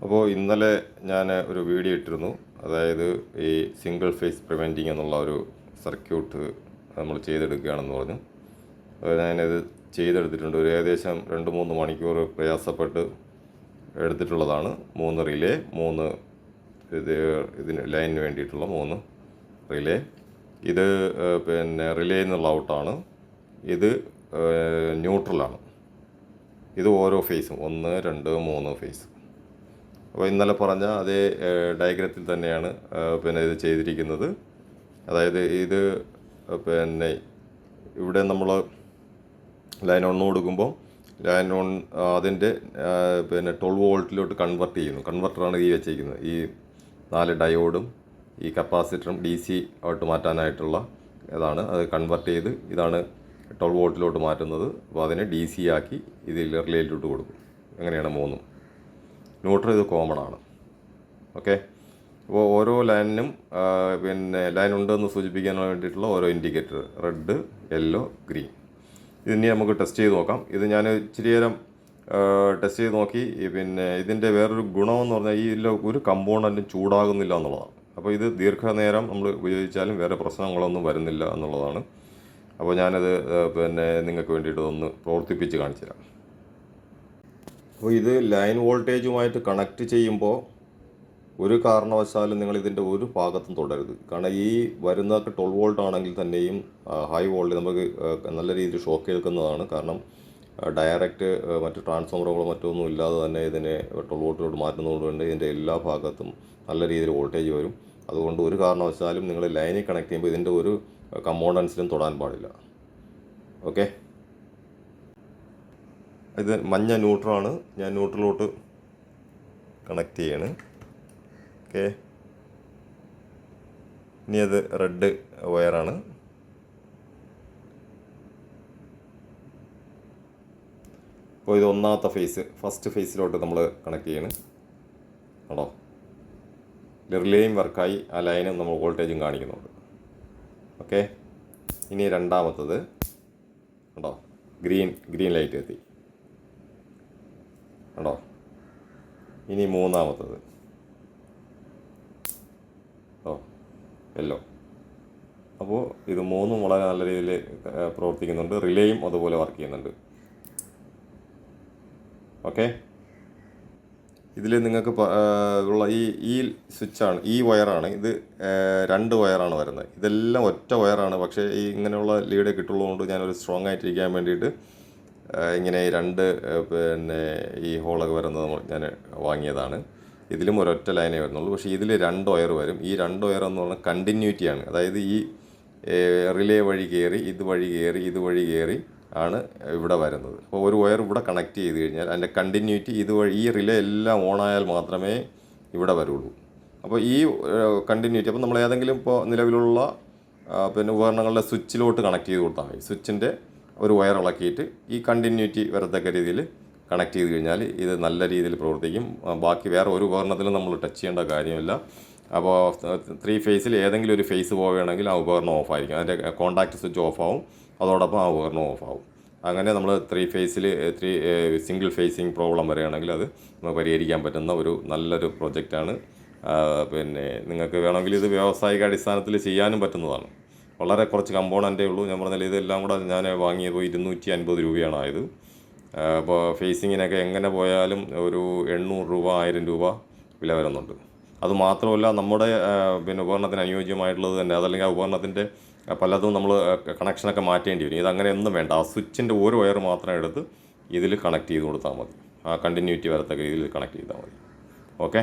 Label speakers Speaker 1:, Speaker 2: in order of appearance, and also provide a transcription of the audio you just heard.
Speaker 1: അപ്പോൾ ഇന്നലെ ഞാൻ ഒരു വീഡിയോ ഇട്ടിരുന്നു. അതായത് ഈ സിംഗിൾ ഫേസ് പ്രിവെൻറ്റിങ് എന്നുള്ള ഒരു സർക്യൂട്ട് നമ്മൾ ചെയ്തെടുക്കുകയാണെന്ന് പറഞ്ഞു. ഞാനത് ചെയ്തെടുത്തിട്ടുണ്ട്. ഒരു ഏകദേശം 2-3 മണിക്കൂർ പ്രയാസപ്പെട്ട് എടുത്തിട്ടുള്ളതാണ്. 3 റിലേ, 3 ഇതിന് ലൈനിന് വേണ്ടിയിട്ടുള്ള 3 റിലേ. ഇത് റിലേ എന്നുള്ള ഔട്ടാണ്. ഇത് ന്യൂട്രലാണ്. ഇത് ഓരോ ഫേസും 1, 2, 3 ഫേസ്. അപ്പോൾ ഇന്നലെ പറഞ്ഞ അതേ ഡയഗ്രത്തിൽ തന്നെയാണ് ഇത് ചെയ്തിരിക്കുന്നത്. അതായത് ഇത് ഇവിടെ നമ്മൾ ലൈൻ 1 കൊടുക്കുമ്പോൾ ലൈൻ 1 അതിൻ്റെ 12 വോൾട്ടിലോട്ട് കൺവെർട്ട് ചെയ്യുന്നു. കൺവെർട്ടറാണ് ഈ വെച്ചിരിക്കുന്നത്. ഈ 4 ഡയോഡും ഈ കപ്പാസിറ്ററും DC ആയിട്ട് മാറ്റാനായിട്ടുള്ള ഇതാണ്. അത് കൺവെർട്ട് ചെയ്ത് ഇതാണ് 12 വോൾട്ടിലോട്ട് മാറ്റുന്നത്. അപ്പോൾ അതിനെ DC ആക്കി ഇതിൽ റിലേയിലോട്ട് കൊടുക്കും. അങ്ങനെയാണ് 3. ന്യൂട്രൽ ഇത് കോമൺ ആണ്. ഓക്കെ. അപ്പോൾ ഓരോ ലൈനിനും ലൈൻ ഉണ്ടെന്ന് സൂചിപ്പിക്കാൻ വേണ്ടിയിട്ടുള്ള ഓരോ ഇൻഡിക്കേറ്റർ, റെഡ്, യെല്ലോ, ഗ്രീൻ. ഇതിനി നമുക്ക് ടെസ്റ്റ് ചെയ്ത് നോക്കാം. ഇത് ഞാൻ ഇച്ചിരി നേരം ടെസ്റ്റ് ചെയ്ത് നോക്കി. ഇതിൻ്റെ വേറൊരു ഗുണമെന്ന് പറഞ്ഞാൽ ഈ ഒരു കമ്പോണൻറ്റും ചൂടാകുന്നില്ല എന്നുള്ളതാണ്. അപ്പോൾ ഇത് ദീർഘനേരം നമ്മൾ ഉപയോഗിച്ചാലും വേറെ പ്രശ്നങ്ങളൊന്നും വരുന്നില്ല എന്നുള്ളതാണ്. അപ്പോൾ ഞാനത് നിങ്ങൾക്ക് വേണ്ടിയിട്ട് ഒന്ന് പ്രവർത്തിപ്പിച്ച് കാണിച്ചു തരാം. അപ്പോൾ ഇത് ലൈൻ വോൾട്ടേജുമായിട്ട് കണക്ട് ചെയ്യുമ്പോൾ ഒരു കാരണവശാലും നിങ്ങൾ ഇതിൻ്റെ ഒരു ഭാഗത്തും തൊടരുത്. കാരണം ഈ വരുന്നതൊക്കെ 12 വോൾട്ട് ആണെങ്കിൽ തന്നെയും ഹൈ വോൾട്ടേജ് നമുക്ക് നല്ല രീതിയിൽ ഷോക്ക് കേൾക്കുന്നതാണ്. കാരണം ഡയറക്റ്റ് മറ്റ് ട്രാൻസ്ഫോമറുകളോ മറ്റൊന്നും ഇല്ലാതെ തന്നെ ഇതിനെ 12 വോൾട്ടിലോട്ട് മാറ്റുന്നതുകൊണ്ട് ഇതിൻ്റെ എല്ലാ ഭാഗത്തും നല്ല രീതിയിൽ വോൾട്ടേജ് വരും. അതുകൊണ്ട് ഒരു കാരണവശാലും നിങ്ങൾ ലൈനിൽ കണക്ട് ചെയ്യുമ്പോൾ ഇതിൻ്റെ ഒരു കമ്പോണൻസിലും തൊടാൻ പാടില്ല. ഓക്കെ. ഇത് മഞ്ഞ ന്യൂട്രലാണ്. ഞാൻ ന്യൂട്രലോട്ട് കണക്ട് ചെയ്യാണ്. ഓക്കെ. ഇനി അത് റെഡ് വയറാണ്. അപ്പോൾ ഇത് ഒന്നാമത്തെ ഫസ്റ്റ് ഫേസിലോട്ട് നമ്മൾ കണക്ട് ചെയ്യണം. ആണോ, റിലേയും വർക്കായി ആ ലൈനും നമ്മൾ വോൾട്ടേജും കാണിക്കുന്നുണ്ട്. ഓക്കെ. ഇനി രണ്ടാമത്തത് ഉണ്ടോ, ഗ്രീൻ ലൈറ്റ് എത്തി. ഉണ്ടോ. ഇനി മൂന്നാമത്തത് യെല്ലോ. അപ്പോൾ ഇത് 3 വളരെ നല്ല രീതിയിൽ പ്രവർത്തിക്കുന്നുണ്ട്. റിലേയും അതുപോലെ വർക്ക് ചെയ്യുന്നുണ്ട്. ഓക്കെ. ഇതിൽ നിങ്ങൾക്ക് ഉള്ള ഈ സ്വിച്ചാണ്, ഈ വയറാണ്. ഇത് 2 വയറാണ് വരുന്നത്. ഇതെല്ലാം ഒറ്റ വയറാണ്. പക്ഷേ ഈ ഇങ്ങനെയുള്ള ലീഡ് കിട്ടുള്ളതുകൊണ്ട് ഞാനൊരു സ്ട്രോങ് ആയിട്ടിരിക്കാൻ വേണ്ടിയിട്ട് ഇങ്ങനെ 2 ഈ ഹോളൊക്കെ വരുന്നത് ഞാൻ വാങ്ങിയതാണ്. ഇതിലും ഒരൊറ്റ ലൈനേ വരുന്നുള്ളൂ. പക്ഷേ ഇതിൽ 2 വയർ വരും. ഈ 2 വയർ എന്ന് പറഞ്ഞാൽ കണ്ടിന്യൂറ്റിയാണ്. അതായത് ഈ റിലേ വഴി കയറി ഇത് വഴി കയറി ആണ് ഇവിടെ വരുന്നത്. അപ്പോൾ ഒരു വയർ ഇവിടെ കണക്ട് ചെയ്ത് കഴിഞ്ഞാൽ അതിൻ്റെ കണ്ടിന്യൂറ്റി ഇതുവഴി ഈ റിലേ എല്ലാം ഓണായാൽ മാത്രമേ ഇവിടെ വരുള്ളൂ. അപ്പോൾ ഈ കണ്ടിന്യൂറ്റി അപ്പോൾ നമ്മൾ ഏതെങ്കിലും ഇപ്പോൾ നിലവിലുള്ള ഉപകരണങ്ങളുടെ സ്വിച്ചിലോട്ട് കണക്ട് ചെയ്ത് കൊടുത്താൽ മതി. സ്വിച്ചിൻ്റെ ഒരു വയർ ഇളക്കിയിട്ട് ഈ കണ്ടിന്യൂറ്റി വരത്തക്ക രീതിയിൽ കണക്ട് ചെയ്ത് കഴിഞ്ഞാൽ ഇത് നല്ല രീതിയിൽ പ്രവർത്തിക്കും. ബാക്കി വേറെ ഒരു ഉപകരണത്തിലും നമ്മൾ ടച്ച് ചെയ്യേണ്ട കാര്യമില്ല. അപ്പോൾ 3 ഫേസിൽ ഏതെങ്കിലും ഒരു ഫേസ് പോവുകയാണെങ്കിൽ ആ ഉപകരണം ഓഫായിരിക്കും. അതിൻ്റെ കോൺടാക്റ്റ് സ്വിച്ച് ഓഫാവും, അതോടൊപ്പം ആ ഉപകരണം ഓഫാവും. അങ്ങനെ നമ്മൾ 3 ഫേസിൽ സിംഗിൾ ഫേസിങ് പ്രോബ്ലം വരികയാണെങ്കിൽ അത് നമുക്ക് പരിഹരിക്കാൻ പറ്റുന്ന ഒരു നല്ലൊരു പ്രൊജക്റ്റാണ്. നിങ്ങൾക്ക് വേണമെങ്കിൽ ഇത് വ്യാവസായിക അടിസ്ഥാനത്തിൽ ചെയ്യാനും പറ്റുന്നതാണ്. വളരെ കുറച്ച് കമ്പോണൻറ്റേ ഉള്ളൂ. ഞാൻ പറഞ്ഞാൽ ഇതെല്ലാം കൂടെ ഞാൻ വാങ്ങിയപ്പോൾ 250 രൂപയാണ് ആയത്. അപ്പോൾ ഫേസിങ്ങിനൊക്കെ എങ്ങനെ പോയാലും ഒരു 800 രൂപ 1000 രൂപ വില വരുന്നുണ്ട്. അതുമാത്രമല്ല നമ്മുടെ ഉപകരണത്തിന് അനുയോജ്യമായിട്ടുള്ളത് തന്നെ, അതല്ലെങ്കിൽ ആ ഉപകരണത്തിൻ്റെ പലതും നമ്മൾ കണക്ഷനൊക്കെ മാറ്റേണ്ടി വരും. ഇതങ്ങനെയൊന്നും വേണ്ട. ആ സ്വിച്ചിൻ്റെ ഒരു വയർ മാത്രം എടുത്ത് ഇതിൽ കണക്ട് ചെയ്ത് കൊടുത്താൽ മതി. ആ കണ്ടിന്യൂറ്റി വരത്തക്ക രീതിയിൽ കണക്ട് ചെയ്താൽ മതി. ഓക്കെ.